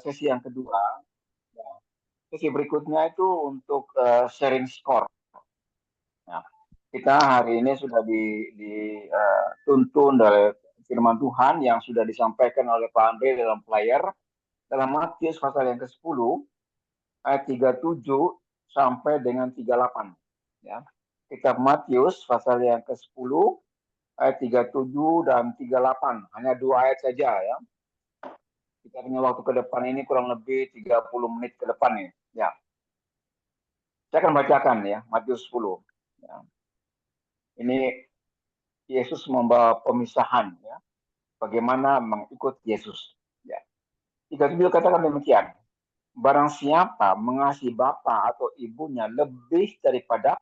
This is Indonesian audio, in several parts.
sesi yang kedua. Ya. Sesi berikutnya itu untuk sharing score. Nah, kita hari ini sudah dituntun dari firman Tuhan yang sudah disampaikan oleh Pak Andre dalam player dalam Matius pasal yang ke-10 ayat 37 sampai dengan 38. Ya. Kitab Matius pasal yang ke-10 ayat 37 dan 38. Hanya 2 ayat saja ya. Kita punya waktu ke depan ini kurang lebih 30 menit ke depan nih. Ya. Saya akan bacakan ya, Matius 10. Ya. Ini Yesus membawa pemisahan ya. Bagaimana mengikut Yesus. Ya. 37 katakan demikian. Barang siapa mengasihi bapa atau ibunya lebih daripada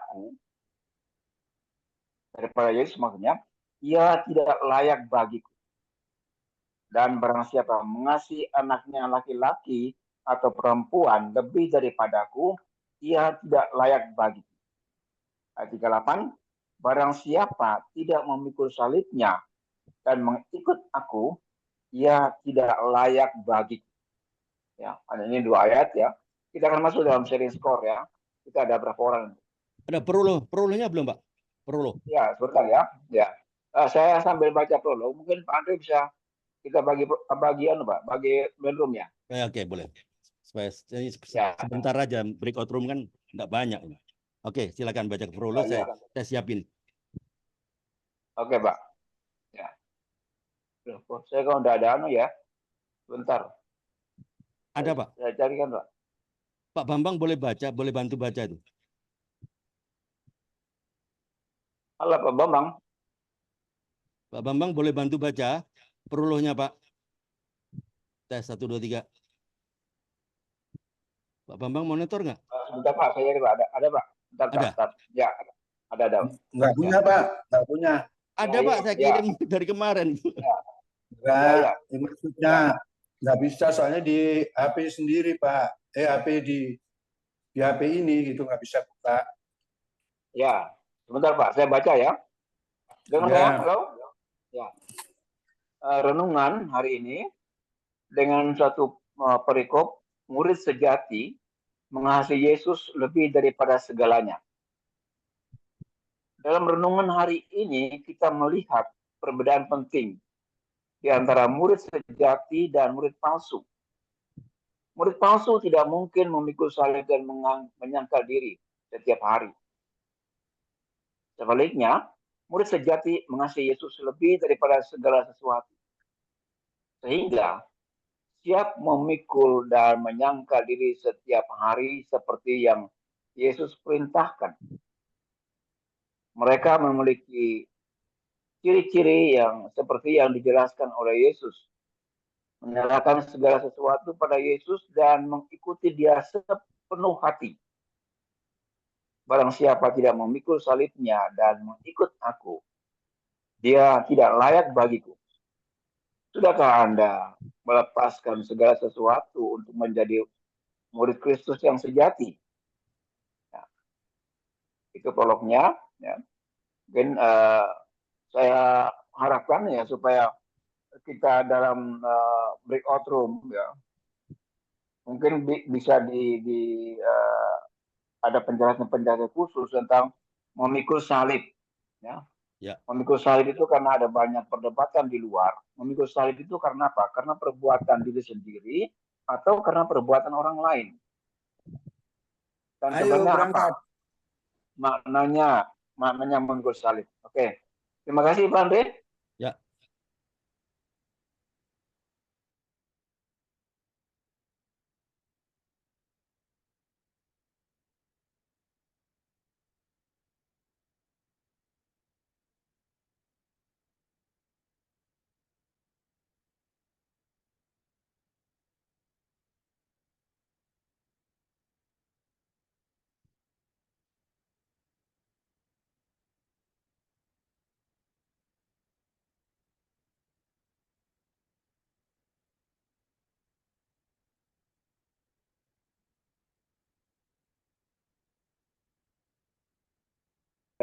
Yesus maksudnya, ia tidak layak bagiku. Dan barang siapa mengasihi anaknya laki-laki atau perempuan lebih daripadaku, ia tidak layak bagiku. Ayat 38, barang siapa tidak memikul salibnya dan mengikut aku, ia tidak layak bagiku. Ya, ini 2 ayat ya. Kita akan masuk dalam seri skor ya. Kita ada berapa orang? Ada prolognya belum, Pak? Prolog. Ya, sebentar ya. Ya. Saya sambil baca prolog, mungkin Pak Andre bisa kita bagi bagian Pak, bagi main room ya. Oke, boleh. Supaya Ya. sebentar aja breakout room kan enggak banyak. Oke, silakan baca prolog, Ya, ya. saya siapin. Oke, Pak. Ya. Saya kalau udah ada ya. Sebentar. Ada, Pak. Saya carikan, Pak. Pak Bambang boleh baca, boleh bantu baca itu. Halo Pak Bambang. Pak Bambang boleh bantu baca prolognya, Pak. Tes 1 2 3. Pak Bambang monitor nggak? Sebentar Pak, saya Pak. Ada Pak. Bentar. Ya, ada. Nggak punya, Pak. Nggak punya. Ada, Pak. Saya kirim dari kemarin. Ya. Enggak, maksudnya nggak bisa soalnya di HP sendiri, Pak. HP di HP ini gitu nggak bisa buka. Ya, sebentar Pak, saya baca ya. Dengar saya? Halo? Ya. Renungan hari ini dengan satu perikop murid sejati mengasihi Yesus lebih daripada segalanya. Dalam renungan hari ini kita melihat perbedaan penting di antara murid sejati dan murid palsu. Murid palsu tidak mungkin memikul salib dan menyangkal diri setiap hari. Sebaliknya, murid sejati mengasihi Yesus lebih daripada segala sesuatu. Sehingga siap memikul dan menyangkal diri setiap hari seperti yang Yesus perintahkan. Mereka memiliki ciri-ciri yang seperti yang dijelaskan oleh Yesus. Menyerahkan segala sesuatu pada Yesus dan mengikuti Dia sepenuh hati. Barang siapa tidak memikul salibnya dan mengikut aku, dia tidak layak bagiku. Sudahkah Anda melepaskan segala sesuatu untuk menjadi murid Kristus yang sejati? Ya, itu prolognya. Ya. Mungkin saya harapkan ya supaya kita dalam breakout room ya mungkin bisa ada penjelasan khusus tentang memikul salib ya. Ya. Memikul salib itu karena ada banyak perdebatan di luar. Memikul salib itu karena apa? Karena perbuatan diri sendiri atau karena perbuatan orang lain. Dan sebenarnya apa maknanya memikul salib? Oke. Terima kasih Pak Andre. Ya.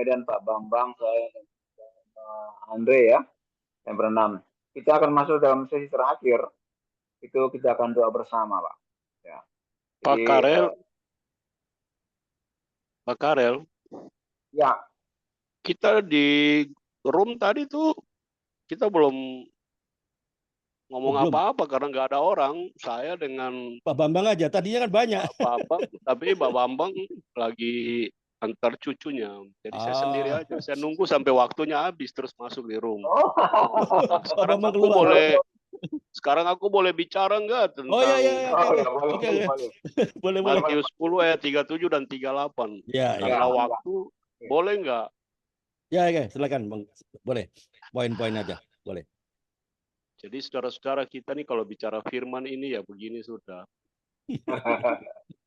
Dan Pak Bambang, saya Andre ya, yang berenam. Kita akan masuk dalam sesi terakhir itu kita akan doa bersama, Pak. Ya. Pak Jadi, Karel, Pak Karel, ya, kita di room tadi tuh kita belum ngomong Belum. apa-apa karena nggak ada orang. Saya dengan Pak Bambang aja. Tadinya kan banyak. Pak Bambang, tapi Pak Bambang lagi antar cucunya. Jadi saya sendiri Ah. aja. Saya nunggu sampai waktunya habis terus masuk di room. oh, Nah, Pak sekarang Bambang aku keluar. boleh aku boleh bicara nggak tentang Oh iya, oh, oke. ya, boleh, Oke, boleh, oke. boleh. Boleh, boleh. Matius 10 ayat 37 dan 38? Ya, ya. Karena Ya. waktu, boleh nggak? Ya, oke. Silakan, Bang. Boleh. Poin-poin aja. Boleh. Jadi saudara-saudara kita nih kalau bicara firman ini ya begini sudah.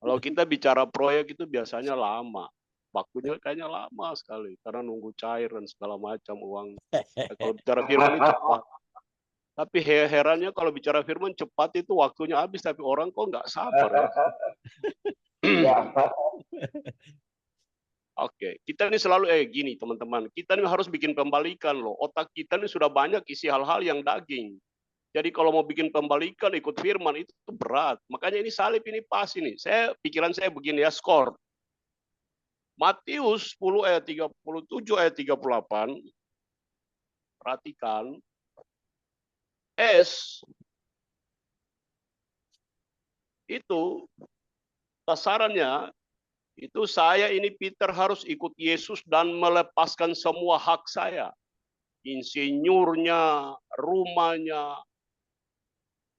Kalau kita bicara proyek itu biasanya lama. Waktunya kayaknya lama sekali. Karena nunggu cair dan segala macam uang. Kalau bicara firman itu cepat. Tapi herannya kalau bicara firman cepat itu waktunya habis. Tapi orang kok nggak sabar ya. Ya. Oke, kita ini selalu gini teman-teman. Kita ini harus bikin pembalikan loh. Otak kita ini sudah banyak isi hal-hal yang daging. Jadi kalau mau bikin pembalikan ikut firman itu berat. Makanya ini salib ini pas ini. Pikiran saya begini ya, skor. Matius 10 ayat 37 ayat 38. Perhatikan. Itu sasarannya itu saya ini Peter harus ikut Yesus dan melepaskan semua hak saya. Insinyurnya, rumahnya,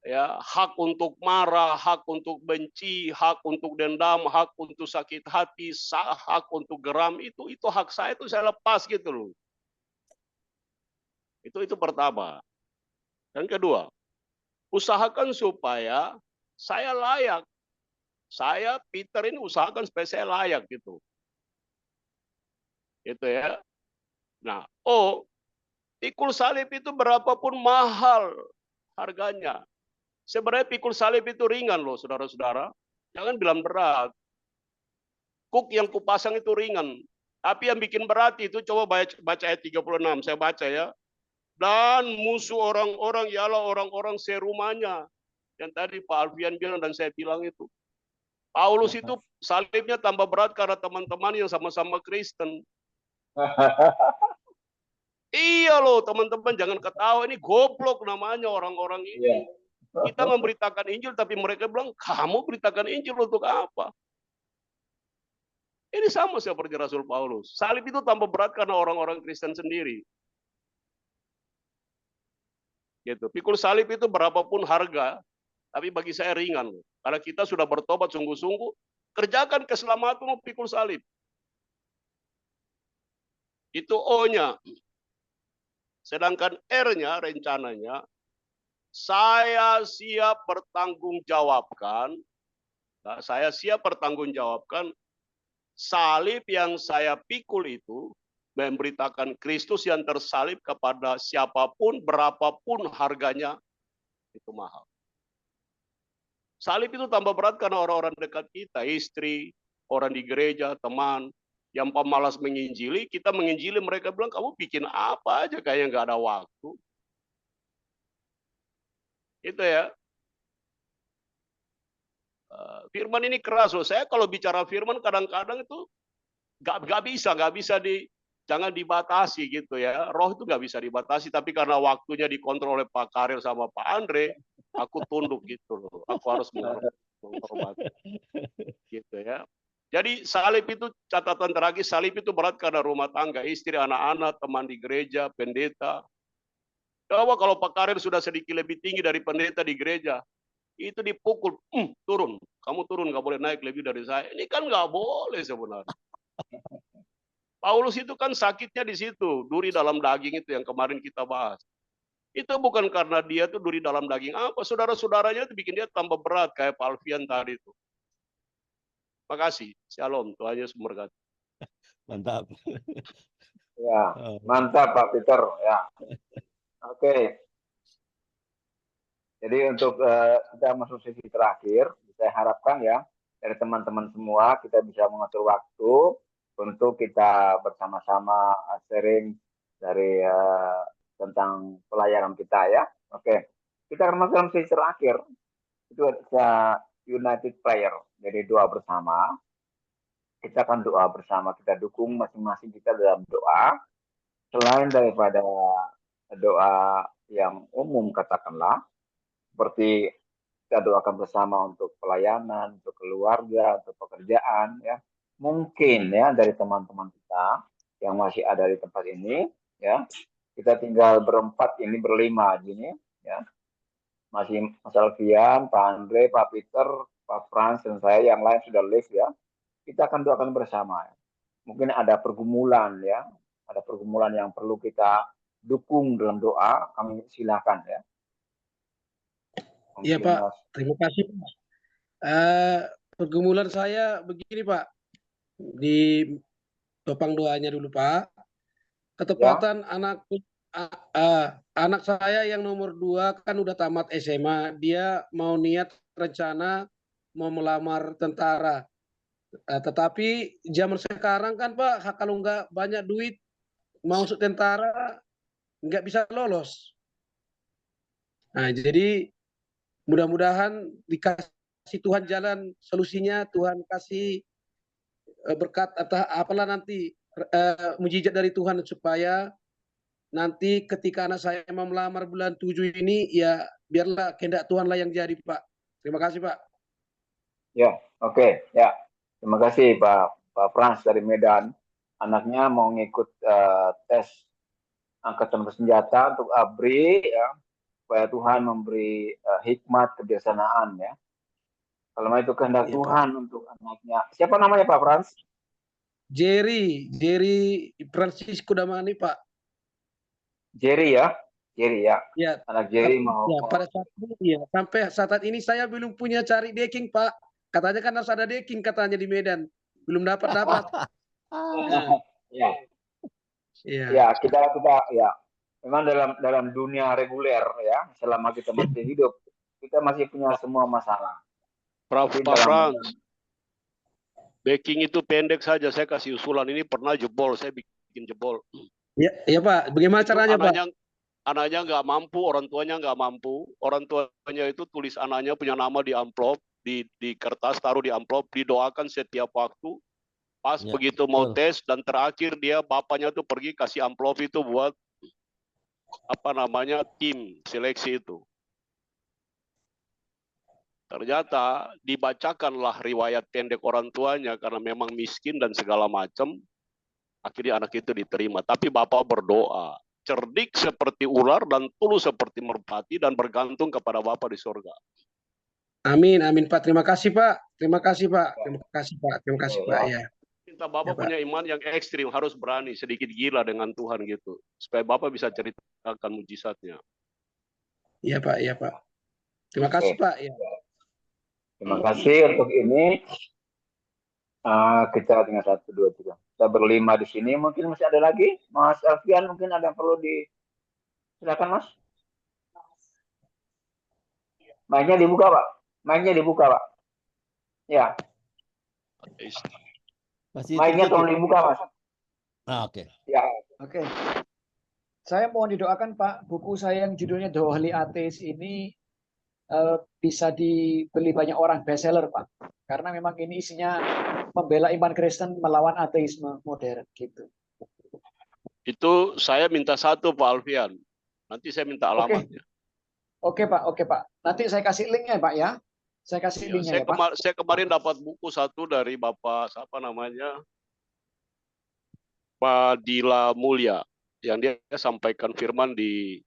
ya, hak untuk marah, hak untuk benci, hak untuk dendam, hak untuk sakit hati, hak untuk geram, itu hak saya itu saya lepas gitu loh. Itu pertama. Dan kedua, usahakan supaya saya layak. Saya Peter ini usahakan supaya saya layak gitu. Gitu ya. Nah, pikul salib itu berapapun mahal harganya. Sebenarnya pikul salib itu ringan loh, saudara-saudara. Jangan bilang berat. Kuk yang kupasang itu ringan. Tapi yang bikin berat itu, coba baca ayat 36. Saya baca ya. Dan musuh orang-orang ialah orang-orang serumahnya. Yang tadi Pak Alfian bilang dan saya bilang itu. Paulus itu salibnya tambah berat karena teman-teman yang sama-sama Kristen. Iya loh teman-teman, jangan ketawa. Ini goblok namanya orang-orang ini. Kita memberitakan Injil, tapi mereka bilang, kamu beritakan Injil untuk apa? Ini sama seperti Rasul Paulus. Salib itu tambah berat karena orang-orang Kristen sendiri. Gitu. Pikul salib itu berapapun harga, tapi bagi saya ringan. Karena kita sudah bertobat sungguh-sungguh, kerjakan keselamatan pikul salib. Itu O-nya. Sedangkan R-nya, rencananya, saya siap bertanggungjawabkan. Nah, saya siap bertanggungjawabkan salib yang saya pikul itu memberitakan Kristus yang tersalib kepada siapapun, berapapun harganya, itu mahal. Salib itu tambah berat karena orang-orang dekat kita, istri, orang di gereja, teman, yang pemalas menginjili, kita menginjili, mereka bilang, kamu bikin apa aja, kayaknya nggak ada waktu. Itu ya. Firman ini keras loh. Saya kalau bicara firman kadang-kadang itu nggak bisa jangan dibatasi gitu ya. Roh itu nggak bisa dibatasi, tapi karena waktunya dikontrol oleh Pak Karel sama Pak Andre, aku tunduk gitu loh. Aku harus menghormati gitu ya. Jadi salib itu catatan tragis, salib itu berat karena rumah tangga, istri, anak-anak, teman di gereja, pendeta. Coba kalau Pak Karel sudah sedikit lebih tinggi dari pendeta di gereja, itu dipukul, turun. Kamu turun, nggak boleh naik lebih dari saya. Ini kan nggak boleh sebenarnya. Paulus itu kan sakitnya di situ, duri dalam daging itu yang kemarin kita bahas. Itu bukan karena dia tuh duri dalam daging apa, saudara-saudaranya itu bikin dia tambah berat kayak Pak Alfian tadi itu. Makasih, shalom, Tuhan Yesus memberkati. Mantap. Ya, mantap Pak Peter. Ya, oke. Jadi untuk kita masuk sesi terakhir, saya harapkan ya dari teman-teman semua kita bisa mengatur waktu untuk kita bersama-sama sharing dari tentang pelayanan kita ya. Oke, kita akan masuk dalam sesi terakhir. itu ada united prayer. Jadi doa bersama. Kita akan doa bersama, kita dukung masing-masing kita dalam doa. Selain daripada doa yang umum katakanlah, seperti kita doakan bersama untuk pelayanan, untuk keluarga, untuk pekerjaan, ya. Mungkin ya dari teman-teman kita yang masih ada di tempat ini, ya. Kita tinggal berempat ini, berlima gini, ya. Masih Mas Alfian, Pak Andre, Pak Peter, Pak Frans, dan saya, yang lain sudah live ya. Kita akan doakan bersama. Mungkin ada pergumulan ya, ada pergumulan yang perlu kita dukung dalam doa, kami silakan ya. Iya Mungkin Pak, Mas, terima kasih Pak. Pergumulan saya begini Pak, di topang doanya dulu Pak. Ketepatan anak saya yang nomor 2 kan udah tamat SMA, dia mau niat rencana mau melamar tentara. Tetapi zaman sekarang kan Pak, kalau nggak banyak duit mau masuk tentara nggak bisa lolos. Nah, jadi mudah-mudahan dikasih Tuhan jalan solusinya, Tuhan kasih berkat atau apalah nanti mujizat dari Tuhan supaya nanti ketika anak saya mau melamar bulan 7 ini ya biarlah kehendak Tuhan lah yang jadi Pak. Terima kasih Pak. ya, oke, ya. Terima kasih Pak Frans dari Medan. Anaknya mau ngikut tes angkatan bersenjata untuk ABRI ya, supaya Tuhan memberi hikmat kebijaksanaan ya. Kalau itu kehendak Iya, Tuhan untuk anaknya. Siapa namanya Pak Frans? Jerry Francisco Damani Pak. Jerry ya, Ya, anak Jerry mau. ya pada saat ini ya, sampai saat ini saya belum punya cari decking Pak. Katanya kan harus ada decking katanya di Medan. Belum dapat. Nah, Ya, iya. ya kita ya. Memang dalam dunia reguler ya, selama kita masih hidup, kita masih punya semua masalah. Pak Tapi dalam- Frans, backing itu pendek saja. Saya kasih usulan ini pernah jebol, saya bikin jebol. Ya Pak, bagaimana Itu caranya Pak? anaknya nggak mampu, orang tuanya nggak mampu. Orang tuanya itu tulis anaknya punya nama di amplop, di kertas, taruh di amplop, didoakan setiap waktu. Pas Ya, begitu mau betul. tes dan terakhir dia bapaknya tuh pergi kasih amplop itu buat tim seleksi itu. Ternyata dibacakanlah riwayat pendek orang tuanya karena memang miskin dan segala macam. Akhirnya anak itu diterima. Tapi bapak berdoa. Cerdik seperti ular dan tulus seperti merpati dan bergantung kepada Bapa di surga. Amin Pak. Terima kasih Pak. Terima kasih Pak. Terima kasih Pak. Ya. Minta Bapak Ya, Pak. punya iman yang ekstrim, harus berani, sedikit gila dengan Tuhan gitu. Supaya Bapak bisa ceritakan mujizatnya. Iya Pak. Terima kasih Pak. Ya. Terima kasih untuk ini. Kita dengan 1, 2, 3. Kita berlima di sini. Mungkin masih ada lagi, Mas Alfian, mungkin ada yang perlu silakan Mas. Mic-nya dibuka Pak. Ya, Masih mic-nya tertutup. tolong dibuka Mas. Oke. Ya, Oke. Saya mohon didoakan Pak, buku saya yang judulnya The Holy Atheist ini bisa dibeli banyak orang, bestseller Pak. Karena memang ini isinya membela iman Kristen melawan ateisme modern gitu. Itu saya minta 1 Pak Alfian. Nanti saya minta alamatnya. Oke Pak. Nanti saya kasih linknya Pak ya. Saya kasih linknya ya Pak. Saya kemarin dapat buku 1 dari Bapak siapa namanya? Pak Dila Mulya yang dia sampaikan firman di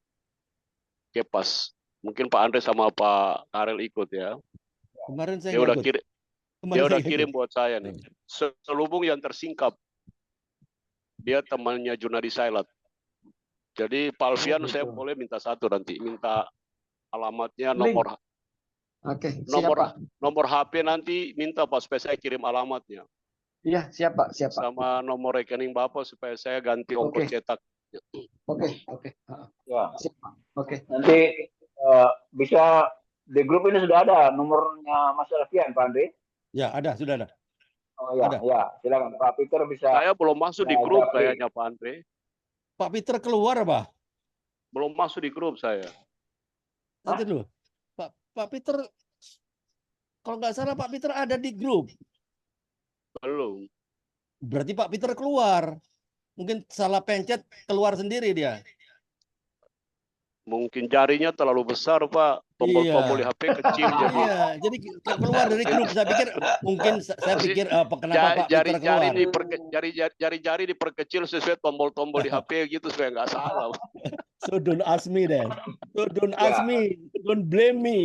Kepas. Mungkin Pak Andre sama Pak Karel ikut ya. Kemarin saya Dia udah nggak ikut. kirim, Kemarin dia saya udah nggak kirim ikut. buat saya nih. Selubung yang tersingkap. Dia temannya Junadi Sailat. Jadi Pak Alfian gitu. saya boleh minta 1 nanti, minta alamatnya, Link. Oke, siap Pak. nomor HP nanti minta Pak supaya saya kirim alamatnya. Iya, siap Pak. Sama nomor rekening Bapak supaya saya ganti ongkos Oke. cetak. Oke. ya. Siap Pak. Oke. Nanti bisa di grup ini sudah ada nomornya Mas Alfian, Pak Andre. Ya, sudah ada. Oh ya, Ada. ya, silakan Pak Peter bisa. Saya belum masuk di Ya, grup Japri. kayaknya Pak Andre. Pak Peter keluar apa? Belum masuk di grup saya. Nanti dulu. Pak Peter kalau nggak salah Pak Peter ada di grup. Belum. Berarti Pak Peter keluar. Mungkin salah pencet keluar sendiri dia. Mungkin jarinya terlalu besar, Pak. Tombol-tombol di Iya. HP kecil jadi. Iya, jadi keluar dari grup. Saya pikir mungkin kenapa Pak Peter keluar. Jari-jari diperkecil sesuai tombol-tombol di HP gitu supaya nggak salah. So don't ask me then. So don't ask Ya. me. Don't blame me.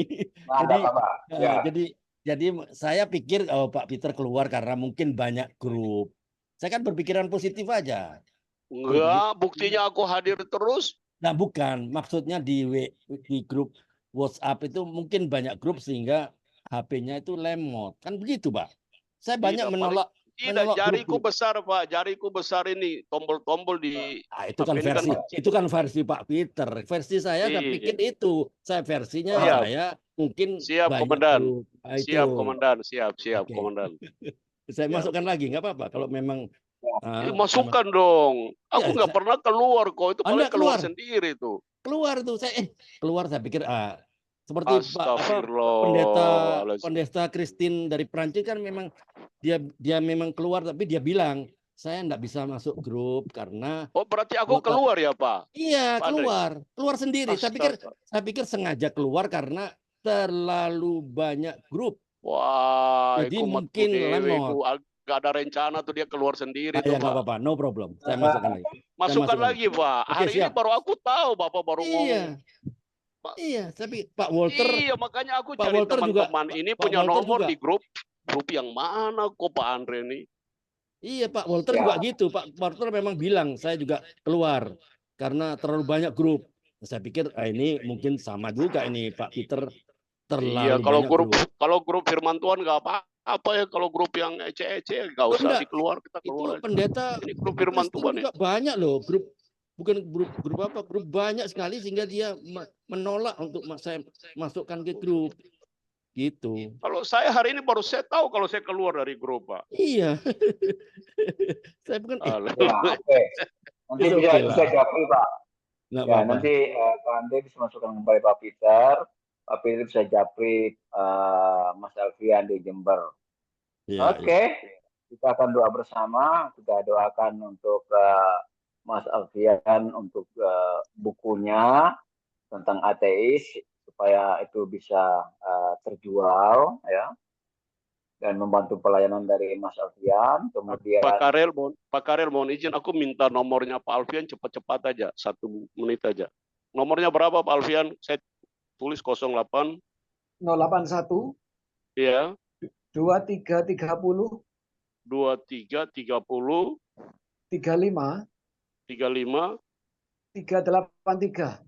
Nah, Jadi, ada apa? Ya. jadi saya pikir Pak Peter keluar karena mungkin banyak grup. Saya kan berpikiran positif aja. Enggak, buktinya aku hadir terus. Nah, bukan. Maksudnya di grup WhatsApp itu mungkin banyak grup sehingga HP-nya itu lemot. Kan begitu, Pak. Saya banyak Tidak, menolak. Tidak, menolak jariku grup-grup. besar, Pak. Jariku besar ini, tombol-tombol di Ah, itu kan HP ini kan versi kecil. itu kan versi Pak Peter. Versi saya Iya. pikir itu. Saya versinya Siap. saya mungkin Siap, banyak Komandan. grup. Ah, itu. Siap, Komandan. Siap, Oke. Komandan. Saya Siap. masukkan lagi nggak apa-apa kalau memang Masukkan dong. Aku Ya, nggak pernah keluar kok. Itu Anda paling keluar keluar. sendiri tuh. keluar tuh saya pikir seperti Astagfirullah. pendeta Christine dari Prancis kan memang dia memang keluar tapi dia bilang saya enggak bisa masuk grup karena Oh, berarti aku keluar ya, Pak? Iya, Pak Andre? keluar sendiri. Astaga. Saya pikir sengaja keluar karena terlalu banyak grup. Wah, Jadi iku mungkin lemot. Gak ada rencana tuh dia keluar sendiri tuh, Ya nggak Pak. apa-apa, no problem. Saya masukkan lagi. Masukkan lagi, Pak. Oke, Hari ini siap. baru aku tahu Bapak baru ngomong. Iya, tapi Pak Walter. Iya, makanya aku Pak cari Walter juga- teman-teman ini Pak punya Walter nomor juga. di grup yang mana kok Pak Andre nih? Iya, Pak Walter Ya. juga gitu. Pak Walter memang bilang saya juga keluar karena terlalu banyak grup. Saya pikir ini mungkin sama juga ini Pak Peter terlalu Iya, kalau banyak grup Firman Tuhan nggak apa-apa ya, kalau grup yang ece-ece nggak usah enggak. dikeluar, kita Itu keluar. aja. pendeta Ini grup Firman Kristen Tuhan ya. juga banyak loh grup, bukan grup apa, grup banyak sekali sehingga dia menolak untuk saya masukkan ke grup gitu. Kalau saya hari ini baru saya tahu kalau saya keluar dari grup, Pak. Iya. Saya bukan Ya, oke. Nanti It's bisa okay lah. japri, Pak. nggak Ya, apa-apa. nanti Pak Andre bisa masukkan kembali Pak Peter. Pak Peter bisa japri Mas Alfian di Jember. Iya, Oke. Kita akan doa bersama. Kita doakan untuk Mas Alfian untuk bukunya tentang ateis supaya itu bisa terjual ya dan membantu pelayanan dari Mas Alfian. Kemudian Pak Karel mohon izin, aku minta nomornya Pak Alfian cepat-cepat aja, 1 menit aja. Nomornya berapa Pak Alfian? Saya tulis 08 081 ya 2330 2330 35 35 383.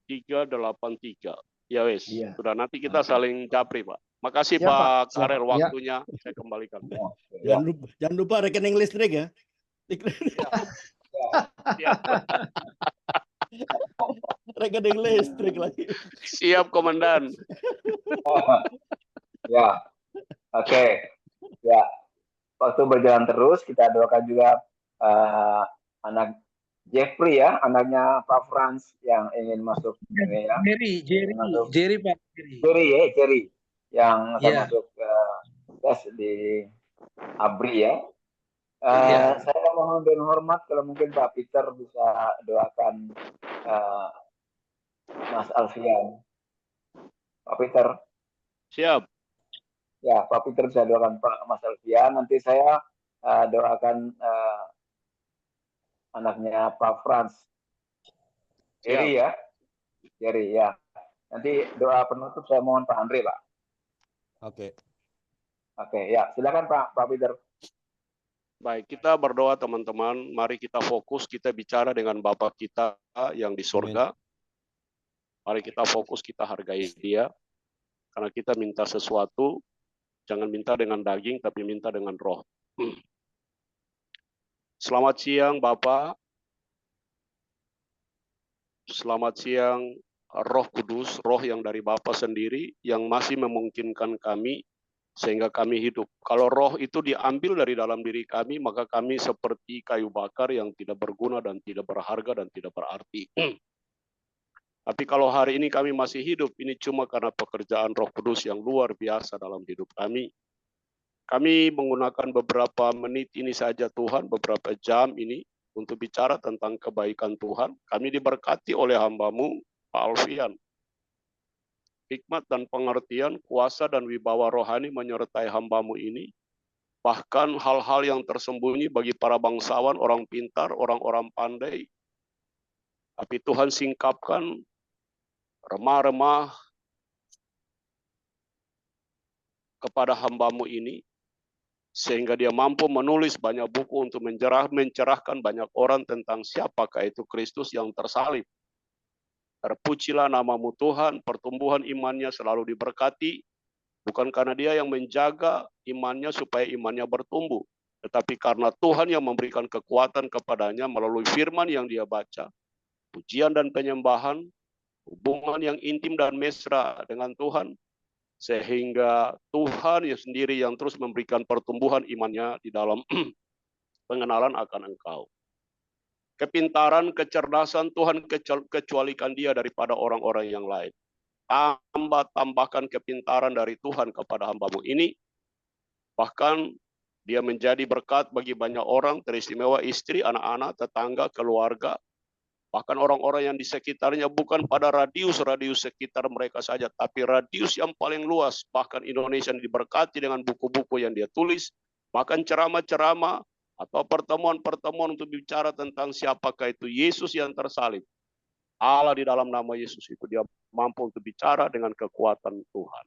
383. Ya wes, Iya. sudah nanti kita saling japri, Pak. Makasih Ya, Pak. Pak Siap. Karel, Ya. waktunya saya kembalikan. ya, jangan lupa rekening listrik ya. Siap, Rekening listrik lagi. siap Komandan. ya. Oke. Ya. Waktu berjalan terus, kita doakan juga anak Jeffrey ya, anaknya Pak Franz yang ingin masuk ini ya. Jerry Pak. Jerry yang akan Iya. masuk tes di ABRI ya. Iya. Saya mohon dengan hormat kalau mungkin Pak Peter bisa doakan Mas Alfian. Pak Peter. Siap. Ya, Pak Peter bisa doakan Pak Mas Alfian. Nanti saya doakan anaknya Pak Franz. Jerry ya. Jerry ya. Nanti doa penutup saya mohon Pak Andre, Pak. Oke. Oke, ya. Silakan Pak Peter. Baik, kita berdoa teman-teman. Mari kita fokus, kita bicara dengan Bapa kita yang di surga. Mari kita fokus, kita hargai Dia. Karena kita minta sesuatu, jangan minta dengan daging, tapi minta dengan roh. Selamat siang Bapak. Selamat siang Roh Kudus, roh yang dari Bapa sendiri, yang masih memungkinkan kami sehingga kami hidup. Kalau roh itu diambil dari dalam diri kami, maka kami seperti kayu bakar yang tidak berguna dan tidak berharga dan tidak berarti. Tapi kalau hari ini kami masih hidup, ini cuma karena pekerjaan Roh Kudus yang luar biasa dalam hidup kami. Kami menggunakan beberapa menit ini saja Tuhan, beberapa jam ini untuk bicara tentang kebaikan Tuhan. Kami diberkati oleh hamba-Mu, Pak Alfian. Hikmat dan pengertian, kuasa dan wibawa rohani menyertai hamba-Mu ini. Bahkan hal-hal yang tersembunyi bagi para bangsawan, orang pintar, orang-orang pandai. Tapi Tuhan singkapkan remah-remah kepada hamba-Mu ini, sehingga dia mampu menulis banyak buku untuk mencerahkan banyak orang tentang siapakah itu Kristus yang tersalib. Terpujilah nama-Mu Tuhan, pertumbuhan imannya selalu diberkati, bukan karena dia yang menjaga imannya supaya imannya bertumbuh, tetapi karena Tuhan yang memberikan kekuatan kepadanya melalui firman yang dia baca, pujian dan penyembahan, hubungan yang intim dan mesra dengan Tuhan, sehingga Tuhan yang sendiri yang terus memberikan pertumbuhan imannya di dalam pengenalan akan Engkau. Kepintaran, kecerdasan Tuhan kecualikan dia daripada orang-orang yang lain. Tambahkan kepintaran dari Tuhan kepada hamba-Mu ini. Bahkan dia menjadi berkat bagi banyak orang, teristimewa istri, anak-anak, tetangga, keluarga. Bahkan orang-orang yang di sekitarnya bukan pada radius sekitar mereka saja, tapi radius yang paling luas. Bahkan Indonesia diberkati dengan buku-buku yang dia tulis, bahkan ceramah-ceramah atau pertemuan-pertemuan untuk bicara tentang siapakah itu Yesus yang tersalib. Allah di dalam nama Yesus itu dia mampu untuk bicara dengan kekuatan Tuhan.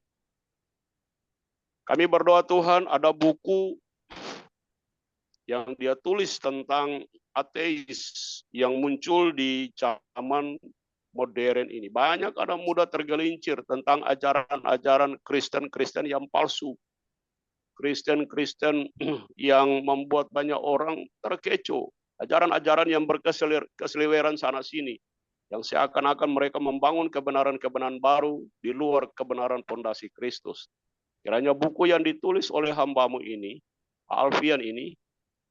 Kami berdoa Tuhan ada buku yang dia tulis tentang ateis yang muncul di zaman modern ini. Banyak anak muda tergelincir tentang ajaran-ajaran Kristen yang palsu. Kristen yang membuat banyak orang terkecoh. Ajaran-ajaran yang berkeseliweran sana sini. Yang seakan-akan mereka membangun kebenaran-kebenaran baru di luar kebenaran fondasi Kristus. Kiranya buku yang ditulis oleh hamba-Mu ini, Alfian ini,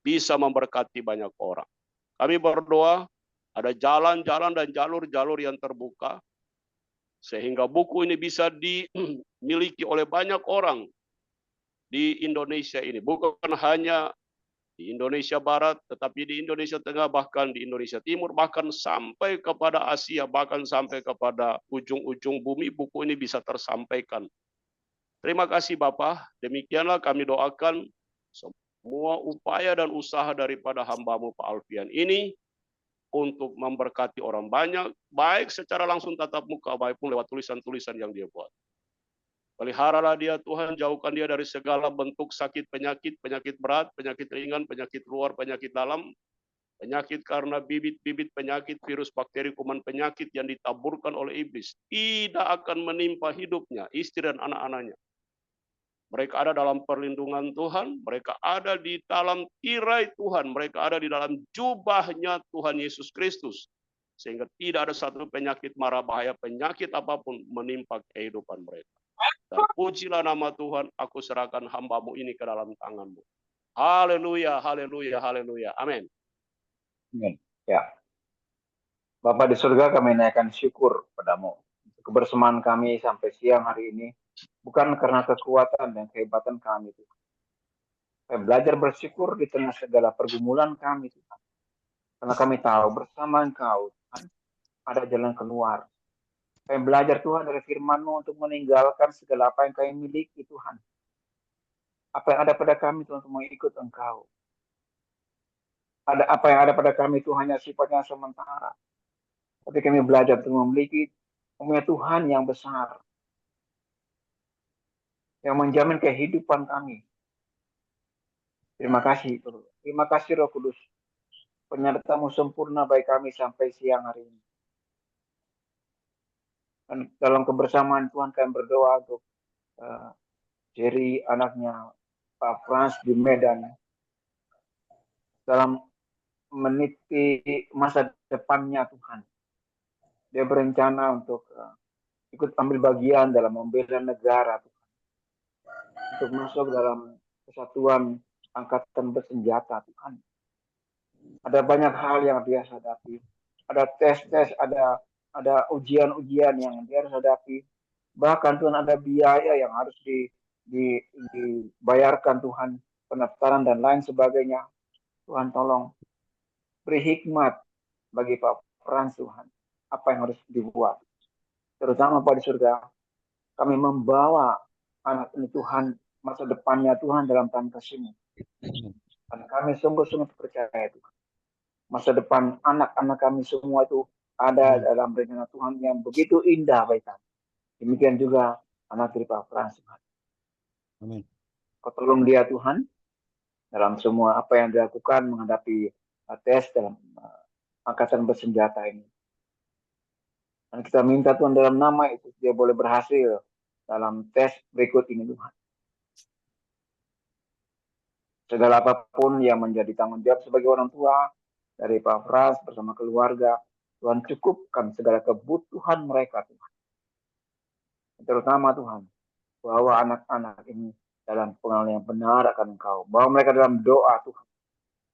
bisa memberkati banyak orang. Kami berdoa ada jalan-jalan dan jalur-jalur yang terbuka sehingga buku ini bisa dimiliki oleh banyak orang di Indonesia ini. Bukan hanya di Indonesia Barat, tetapi di Indonesia Tengah, bahkan di Indonesia Timur, bahkan sampai kepada Asia, bahkan sampai kepada ujung-ujung bumi, buku ini bisa tersampaikan. Terima kasih Bapak, demikianlah kami doakan semua upaya dan usaha daripada hamba-Mu Pak Alfian ini untuk memberkati orang banyak, baik secara langsung tatap muka, maupun lewat tulisan-tulisan yang dia buat. Peliharalah dia Tuhan, jauhkan dia dari segala bentuk sakit, penyakit berat, penyakit ringan, penyakit luar, penyakit dalam, penyakit karena bibit-bibit penyakit, virus, bakteri, kuman penyakit yang ditaburkan oleh iblis. Tidak akan menimpa hidupnya, istri dan anak-anaknya. Mereka ada dalam perlindungan Tuhan, mereka ada di dalam tirai Tuhan, mereka ada di dalam jubahnya Tuhan Yesus Kristus. Sehingga tidak ada satu penyakit mara bahaya, penyakit apapun menimpa kehidupan mereka. Terpujilah nama Tuhan, aku serahkan hamba-Mu ini ke dalam tangan-Mu. Haleluya, haleluya, haleluya. Amin. Amin. Ya. Bapa di surga, kami naikkan syukur padamu. Kebersamaan kami sampai siang hari ini bukan karena kekuatan dan kehebatan kami, Tuhan. Kami belajar bersyukur di tengah segala pergumulan kami, Tuhan. Karena kami tahu bersama Engkau, Tuhan, ada jalan keluar. Kami belajar, Tuhan, dari firman-Mu untuk meninggalkan segala apa yang kami miliki, Tuhan. Apa yang ada pada kami, Tuhan, untuk mengikut Engkau. Apa yang ada pada kami itu hanya sifatnya sementara. Tapi kami belajar untuk mempunyai Tuhan yang besar, yang menjamin kehidupan kami. Terima kasih, Tuhan. Terima kasih, Roh Kudus. Penyerta-Mu sempurna bagi kami sampai siang hari ini. Dan dalam kebersamaan Tuhan kami berdoa untuk Jerry, anaknya Pak Frans di Medan. Dalam meniti masa depannya Tuhan. Dia berencana untuk ikut ambil bagian dalam membela negara Tuhan. Untuk masuk dalam kesatuan angkatan bersenjata Tuhan. Ada banyak hal yang dia hadapi. Ada tes-tes, ada ada ujian-ujian yang dia harus hadapi. Bahkan Tuhan ada biaya yang harus dibayarkan Tuhan, pendaftaran dan lain sebagainya. Tuhan tolong beri hikmat bagi Pak Frans Tuhan. Apa yang harus dibuat. Terutama Pak di surga, kami membawa anak ini Tuhan, masa depannya Tuhan dalam tangan kasih-Mu. Dan kami sungguh-sungguh percaya Tuhan. Masa depan anak-anak kami semua itu ada dalam rencana Tuhan yang begitu indah bagi kami. Demikian juga anak dari Pak Frans Tuhan. Amin. Kau tolong dia Tuhan dalam semua apa yang dilakukan menghadapi tes dalam angkatan bersenjata ini. Dan kita minta Tuhan dalam nama itu dia boleh berhasil dalam tes berikut ini Tuhan. Segala apapun yang menjadi tanggung jawab sebagai orang tua dari Pak Frans bersama keluarga, Tuhan cukupkan segala kebutuhan mereka Tuhan. Terutama Tuhan, bahwa anak-anak ini dalam pengenalan yang benar akan Engkau. Bahwa mereka dalam doa Tuhan.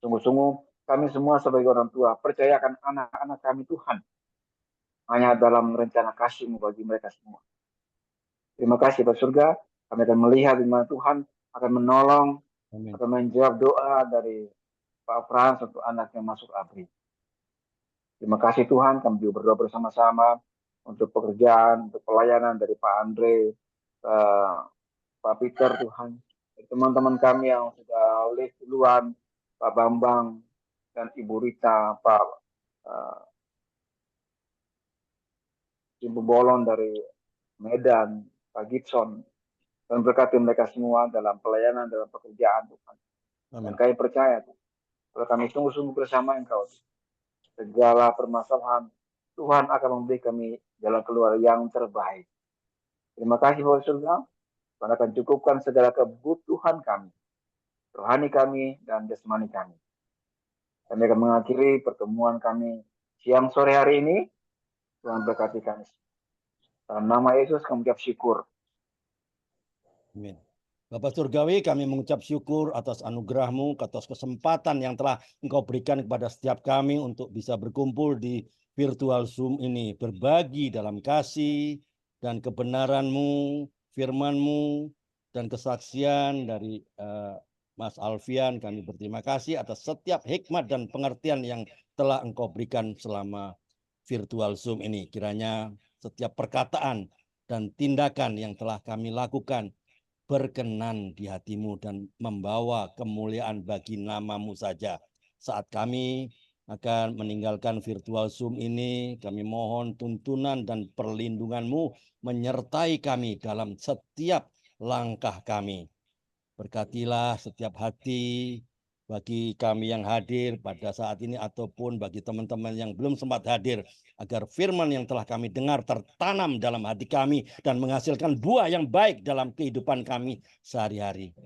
Sungguh-sungguh kami semua sebagai orang tua percayakan anak-anak kami Tuhan. Hanya dalam rencana kasih-Mu bagi mereka semua. Terima kasih Pak Surga. Kami akan melihat di mana Tuhan akan menolong, akan menjawab doa dari Pak Frans untuk anaknya masuk ABRI. Terima kasih Tuhan, kami juga berdoa bersama-sama untuk pekerjaan, untuk pelayanan dari Pak Andre, Pak Peter Tuhan, teman-teman kami yang sudah oleh duluan, Pak Bambang dan Ibu Rita, Pak Ibu Bolon dari Medan, Pak Gibson, dan berkati mereka semua dalam pelayanan, dalam pekerjaan Tuhan. Dan kami percaya Tuhan, kalau kami sungguh-sungguh bersama Engkau, segala permasalahan Tuhan akan memberi kami jalan keluar yang terbaik. Terima kasih Bapak Surga. Tuhan akan cukupkan segala kebutuhan kami, rohani kami dan jasmani kami. Kami akan mengakhiri pertemuan kami siang sore hari ini. Tuhan berkati kami. Dalam nama Yesus kami ucap syukur. Amin. Bapak Surgawi, kami mengucap syukur atas anugerah-Mu, atas kesempatan yang telah Engkau berikan kepada setiap kami untuk bisa berkumpul di virtual Zoom ini, berbagi dalam kasih dan kebenaran-Mu, firman-Mu, dan kesaksian dari Mas Alfian. Kami berterima kasih atas setiap hikmat dan pengertian yang telah Engkau berikan selama virtual Zoom ini. Kiranya setiap perkataan dan tindakan yang telah kami lakukan berkenan di hati-Mu dan membawa kemuliaan bagi nama-Mu saja. Saat kami akan meninggalkan virtual Zoom ini, kami mohon tuntunan dan perlindungan-Mu menyertai kami dalam setiap langkah kami. Berkatilah setiap hati bagi kami yang hadir pada saat ini ataupun bagi teman-teman yang belum sempat hadir, agar firman yang telah kami dengar tertanam dalam hati kami dan menghasilkan buah yang baik dalam kehidupan kami sehari-hari.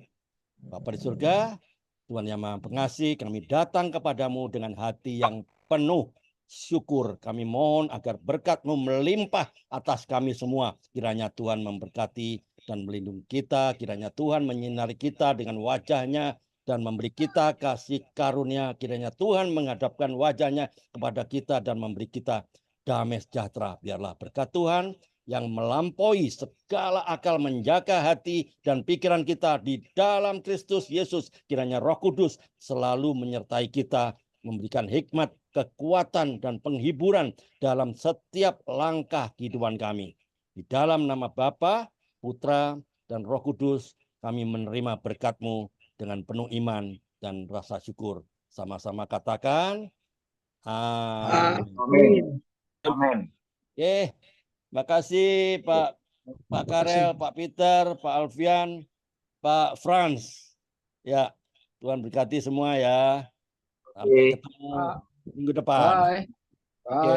Bapa di surga, Tuhan yang Maha Pengasih, kami datang kepadamu dengan hati yang penuh syukur. Kami mohon agar berkat-Mu melimpah atas kami semua. Kiranya Tuhan memberkati dan melindungi kita. Kiranya Tuhan menyinari kita dengan wajah-Nya dan memberi kita kasih karunia. Kiranya Tuhan menghadapkan wajah-Nya kepada kita dan memberi kita damai sejahtera. Biarlah berkat Tuhan yang melampaui segala akal menjaga hati dan pikiran kita di dalam Kristus Yesus. Kiranya Roh Kudus selalu menyertai kita, memberikan hikmat, kekuatan, dan penghiburan dalam setiap langkah kehidupan kami. Di dalam nama Bapa, Putra, dan Roh Kudus, kami menerima berkat-Mu dengan penuh iman dan rasa syukur. Sama-sama katakan, amin. Amin. Amin. Oke, makasih Pak Karel, Pak Peter, Pak Alfian, Pak Frans. Ya, Tuhan berkati semua ya. Sampai ketemu minggu depan. Bye. Oke.